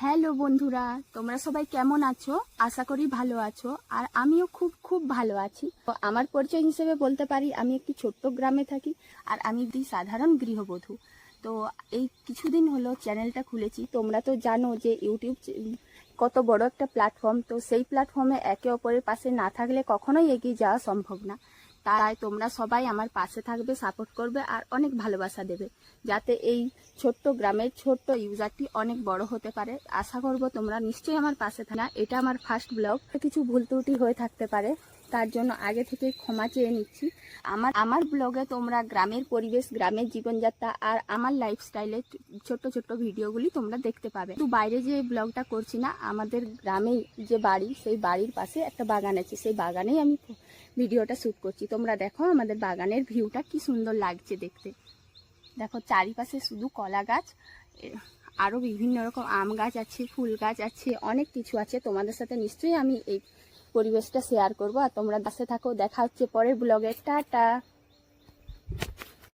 Hello বন্ধুরা, তোমরা সবাই কেমন আছো? আশা করি ভালো আছো। আর আমিও খুব খুব ভালো আছি। তো আমার পরিচয় হিসেবে বলতে পারি আমি একটি ছোট্ট গ্রামে থাকি আর আমি একটি সাধারণ গৃহবধূ। তো এই কিছুদিন হলো চ্যানেলটা খুলেছি। তোমরা তো জানো যে ইউটিউব কত বড় একটা প্ল্যাটফর্ম। তো সেই প্ল্যাটফর্মে একে অপরের পাশে না থাকলে কখনোই এগিয়ে যাওয়া সম্ভব না। তাই তোমরা সবাই আমার পাশে থাকবে, সাপোর্ট করবে আর অনেক ভালোবাসা দেবে, যাতে এই ছোট্ট গ্রামের ছোট্ট ইউজারটি অনেক বড় হতে পারে। আশা করব তোমরা নিশ্চয়ই আমার পাশে থাকবে। এটা আমার ফার্স্ট ব্লগ, কিছু ভুল ত্রুটি হয়ে থাকতে পারে, তার জন্য আগে থেকে ক্ষমা চেয়ে নিচ্ছি। আমার ব্লগে তোমরা গ্রামের পরিবেশ, গ্রামের জীবনযাত্রা আর আমার লাইফস্টাইলের ছোট্ট ছোট্ট ভিডিওগুলি তোমরা দেখতে পাবে। তো বাইরে যে ব্লগটা করছি না, আমাদের গ্রামে যে বাড়ি, সেই বাড়ির পাশে একটা বাগান আছে, সেই বাগানেই আমি ভিডিওটা শ্যুট করছি। তোমরা দেখো আমাদের বাগানের ভিউটা কি সুন্দর লাগছে দেখতে। দেখো চারিপাশে শুধু কলা গাছ, আরও বিভিন্ন রকম আম গাছ আছে, ফুল গাছ আছে, অনেক কিছু আছে। তোমাদের সাথে নিশ্চয়ই আমি এই পরিবেশটা শেয়ার করবো। আর তোমরা পাশে থাকো। দেখা হচ্ছে পরের ব্লগে। টাটা।